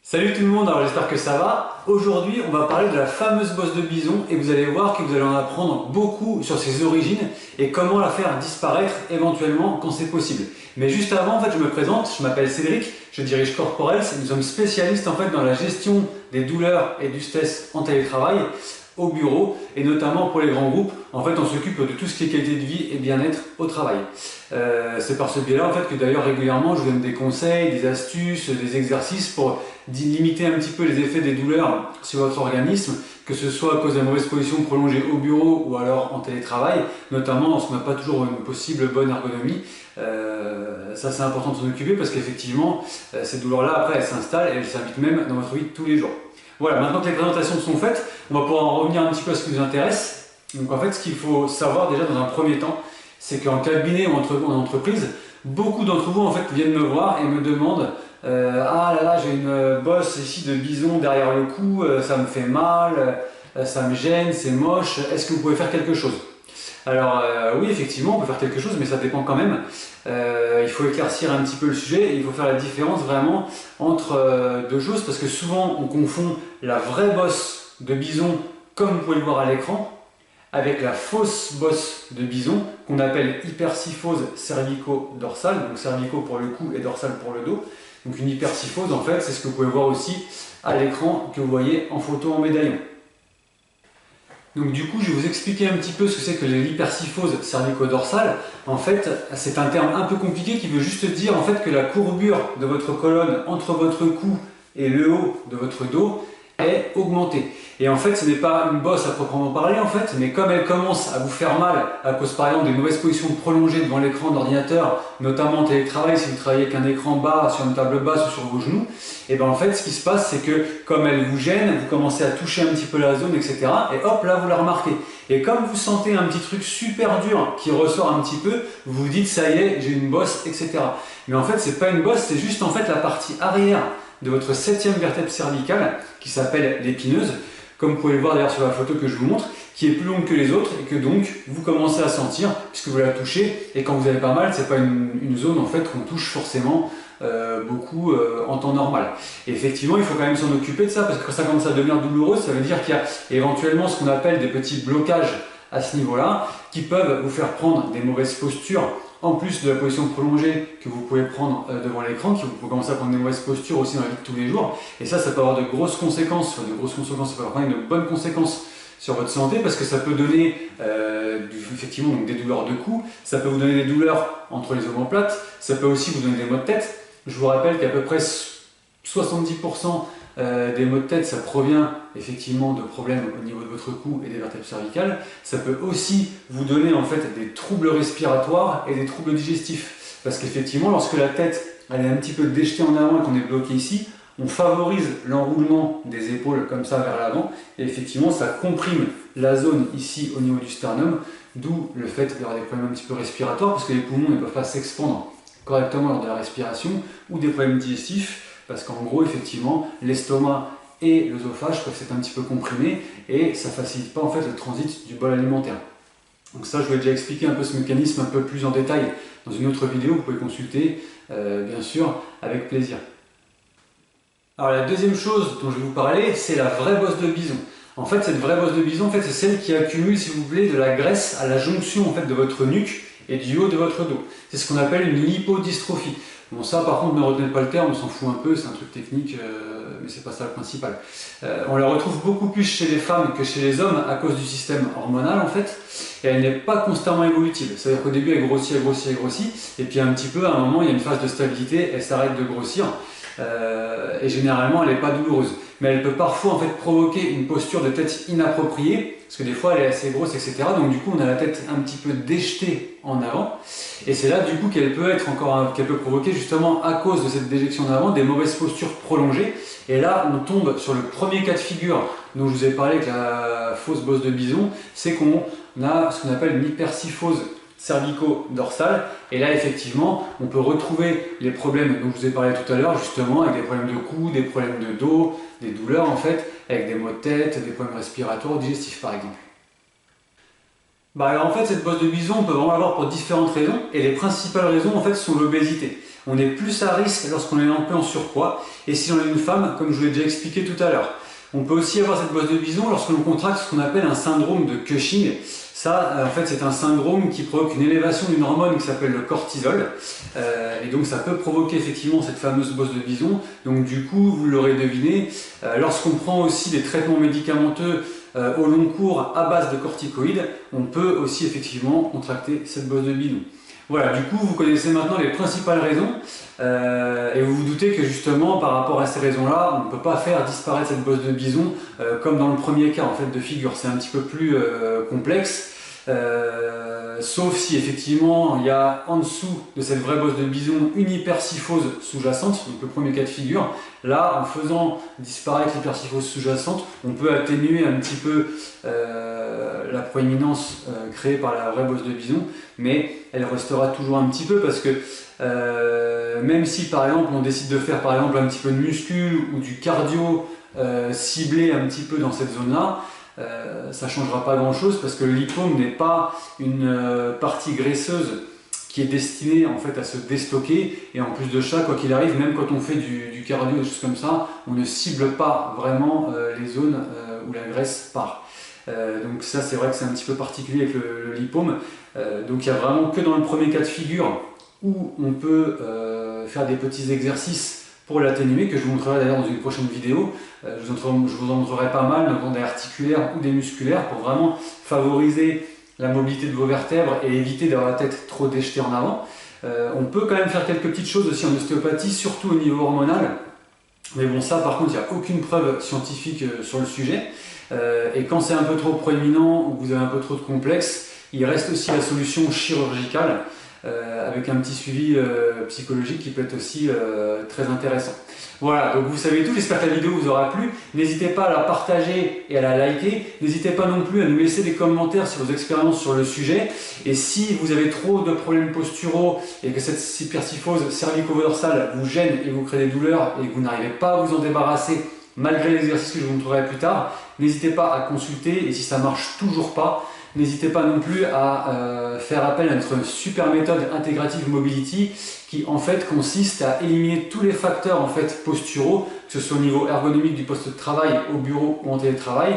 Salut tout le monde, alors j'espère que ça va. Aujourd'hui, on va parler de la fameuse bosse de bison et vous allez voir que vous allez en apprendre beaucoup sur ses origines et comment la faire disparaître éventuellement quand c'est possible. Mais juste avant, en fait, je me présente, je m'appelle Cédric, je dirige Corporels et nous sommes spécialistes en fait dans la gestion des douleurs et du stress en télétravail au bureau et notamment pour les grands groupes. En fait, on s'occupe de tout ce qui est qualité de vie et bien-être au travail. C'est par ce biais-là en fait que d'ailleurs régulièrement je vous donne des conseils, des astuces, des exercices pour limiter un petit peu les effets des douleurs sur votre organisme, que ce soit à cause de la mauvaise position prolongée au bureau ou alors en télétravail, notamment lorsqu'on n'a pas toujours une possible bonne ergonomie. Ça c'est important de s'en occuper parce qu'effectivement ces douleurs-là après elles s'installent et elles s'invitent même dans votre vie de tous les jours. Voilà, maintenant que les présentations sont faites, on va pouvoir en revenir un petit peu à ce qui nous intéresse. Donc en fait, ce qu'il faut savoir déjà dans un premier temps, c'est qu'en cabinet ou en entreprise, beaucoup d'entre vous en fait viennent me voir et me demandent ah là là, j'ai une bosse ici de bison derrière le cou, ça me fait mal, ça me gêne, c'est moche, est-ce que vous pouvez faire quelque chose? Alors oui, effectivement, on peut faire quelque chose, mais ça dépend quand même. Il faut éclaircir un petit peu le sujet et il faut faire la différence vraiment entre deux choses parce que souvent on confond la vraie bosse de bison, comme vous pouvez le voir à l'écran, avec la fausse bosse de bison qu'on appelle hypersyphose cervico-dorsale, donc cervico pour le cou et dorsal pour le dos. Donc une hypersyphose en fait, c'est ce que vous pouvez voir aussi à l'écran que vous voyez en photo en médaillon. Donc du coup, je vais vous expliquer un petit peu ce que c'est que l'hypersyphose cervico-dorsale. En fait, c'est un terme un peu compliqué qui veut juste dire en fait que la courbure de votre colonne entre votre cou et le haut de votre dos est augmentée. Et en fait, ce n'est pas une bosse à proprement parler en fait, mais comme elle commence à vous faire mal à cause par exemple des mauvaises positions prolongées devant l'écran d'ordinateur, notamment en télétravail si vous travaillez avec un écran bas sur une table basse ou sur vos genoux, et bien en fait ce qui se passe c'est que comme elle vous gêne, vous commencez à toucher un petit peu la zone, etc. Et hop là vous la remarquez. Et comme vous sentez un petit truc super dur qui ressort un petit peu, vous vous dites ça y est, j'ai une bosse, etc. Mais en fait c'est pas une bosse, c'est juste en fait la partie arrière de votre 7e vertèbre cervicale qui s'appelle l'épineuse, comme vous pouvez le voir d'ailleurs sur la photo que je vous montre, qui est plus longue que les autres et que donc vous commencez à sentir puisque vous la touchez. Et quand vous avez pas mal, c'est pas une zone en fait qu'on touche forcément beaucoup en temps normal. Et effectivement, il faut quand même s'en occuper de ça parce que quand ça commence à devenir douloureux, ça veut dire qu'il y a éventuellement ce qu'on appelle des petits blocages à ce niveau-là qui peuvent vous faire prendre des mauvaises postures en plus de la position prolongée que vous pouvez prendre devant l'écran, qui vous pouvez commencer à prendre des mauvaises postures aussi dans la vie de tous les jours. Et ça peut avoir de grosses conséquences, ça peut avoir de bonnes conséquences sur votre santé parce que ça peut donner effectivement donc des douleurs de cou, ça peut vous donner des douleurs entre les omoplates, ça peut aussi vous donner des maux de tête. Je vous rappelle qu'à peu près 70% des maux de tête, ça provient effectivement de problèmes au niveau de votre cou et des vertèbres cervicales. Ça peut aussi vous donner en fait des troubles respiratoires et des troubles digestifs. Parce qu'effectivement, lorsque la tête elle est un petit peu déjetée en avant et qu'on est bloqué ici, on favorise l'enroulement des épaules comme ça vers l'avant. Et effectivement, ça comprime la zone ici au niveau du sternum, d'où le fait d'avoir des problèmes un petit peu respiratoires, parce que les poumons ne peuvent pas s'expandre correctement lors de la respiration, ou des problèmes digestifs, parce qu'en gros, effectivement, l'estomac et l'œsophage peuvent être un petit peu comprimés et ça ne facilite pas en fait le transit du bol alimentaire. Donc ça, je vous ai déjà expliqué un peu ce mécanisme un peu plus en détail dans une autre vidéo, vous pouvez consulter, bien sûr, avec plaisir. Alors la deuxième chose dont je vais vous parler, c'est la vraie bosse de bison. En fait, cette vraie bosse de bison, en fait, c'est celle qui accumule, si vous voulez, de la graisse à la jonction en fait, de votre nuque et du haut de votre dos. C'est ce qu'on appelle une lipodystrophie. Bon ça par contre ne retenez pas le terme, on s'en fout un peu, c'est un truc technique, mais c'est pas ça le principal. On la retrouve beaucoup plus chez les femmes que chez les hommes à cause du système hormonal en fait, et elle n'est pas constamment évolutive. C'est-à-dire qu'au début elle grossit, elle grossit, elle grossit, et puis un petit peu à un moment il y a une phase de stabilité, elle s'arrête de grossir, et généralement elle n'est pas douloureuse. Mais elle peut parfois en fait provoquer une posture de tête inappropriée, parce que des fois elle est assez grosse, etc. Donc du coup on a la tête un petit peu déjetée en avant, et c'est là du coup qu'elle peut provoquer justement à cause de cette déjection en avant des mauvaises postures prolongées. Et là on tombe sur le premier cas de figure dont je vous ai parlé avec la fausse bosse de bison, c'est qu'on a ce qu'on appelle une hypersyphose cervico-dorsale, et là effectivement on peut retrouver les problèmes dont je vous ai parlé tout à l'heure, justement avec des problèmes de cou, des problèmes de dos, des douleurs en fait, avec des maux de tête, des problèmes respiratoires ou digestifs par exemple. Alors en fait cette bosse de bison on peut vraiment l'avoir pour différentes raisons, et les principales raisons en fait sont l'obésité. on est plus à risque lorsqu'on est un peu en surpoids. Et si on est une femme, comme je vous l'ai déjà expliqué tout à l'heure. On peut aussi avoir cette bosse de bison lorsque l'on contracte ce qu'on appelle un syndrome de Cushing. Ça, en fait, c'est un syndrome qui provoque une élévation d'une hormone qui s'appelle le cortisol. Et donc, ça peut provoquer effectivement cette fameuse bosse de bison. Donc, du coup, vous l'aurez deviné, lorsqu'on prend aussi des traitements médicamenteux au long cours à base de corticoïdes, on peut aussi effectivement contracter cette bosse de bison. Voilà, du coup, vous connaissez maintenant les principales raisons et vous vous doutez que justement, par rapport à ces raisons-là, on ne peut pas faire disparaître cette bosse de bison comme dans le premier cas en fait, de figure. C'est un petit peu plus complexe, sauf si effectivement il y a en dessous de cette vraie bosse de bison une hypersyphose sous-jacente, donc le premier cas de figure. Là, en faisant disparaître l'hypersyphose sous-jacente, on peut atténuer un petit peu la proéminence créée par la vraie bosse de bison, mais elle restera toujours un petit peu parce que même si par exemple on décide de faire par exemple un petit peu de muscu ou du cardio ciblé un petit peu dans cette zone-là, ça ne changera pas grand-chose parce que le lipome n'est pas une partie graisseuse qui est destinée en fait à se déstocker, et en plus de ça, quoi qu'il arrive, même quand on fait du cardio, des choses comme ça, on ne cible pas vraiment les zones où la graisse part. Donc ça, c'est vrai que c'est un petit peu particulier avec le lipome. Donc il n'y a vraiment que dans le premier cas de figure où on peut faire des petits exercices pour l'atténuer, que je vous montrerai d'ailleurs dans une prochaine vidéo. Je vous en montrerai pas mal, notamment des articulaires ou des musculaires, pour vraiment favoriser la mobilité de vos vertèbres et éviter d'avoir la tête trop déjetée en avant. On peut quand même faire quelques petites choses aussi en ostéopathie, surtout au niveau hormonal. Mais bon, ça par contre, il n'y a aucune preuve scientifique sur le sujet. Et quand c'est un peu trop proéminent ou que vous avez un peu trop de complexe, il reste aussi la solution chirurgicale avec un petit suivi psychologique qui peut être aussi très intéressant. Voilà, donc vous savez tout, j'espère que la vidéo vous aura plu. N'hésitez pas à la partager et à la liker. N'hésitez pas non plus à nous laisser des commentaires sur vos expériences sur le sujet. Et si vous avez trop de problèmes posturaux et que cette hypersyphose cervico-dorsale vous gêne et vous crée des douleurs et que vous n'arrivez pas à vous en débarrasser malgré l'exercice que je vous montrerai plus tard, n'hésitez pas à consulter, et si ça ne marche toujours pas, n'hésitez pas non plus à faire appel à notre super méthode Integrative Mobility qui en fait consiste à éliminer tous les facteurs en fait posturaux, que ce soit au niveau ergonomique du poste de travail, au bureau ou en télétravail,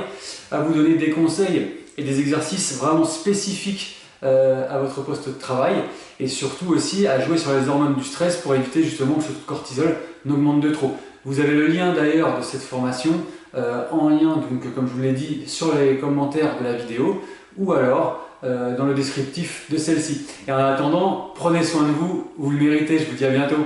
à vous donner des conseils et des exercices vraiment spécifiques à votre poste de travail, et surtout aussi à jouer sur les hormones du stress pour éviter justement que ce cortisol n'augmente de trop. Vous avez le lien d'ailleurs de cette formation en lien, donc, comme je vous l'ai dit, sur les commentaires de la vidéo, ou alors dans le descriptif de celle-ci. Et en attendant, prenez soin de vous, vous le méritez, je vous dis à bientôt.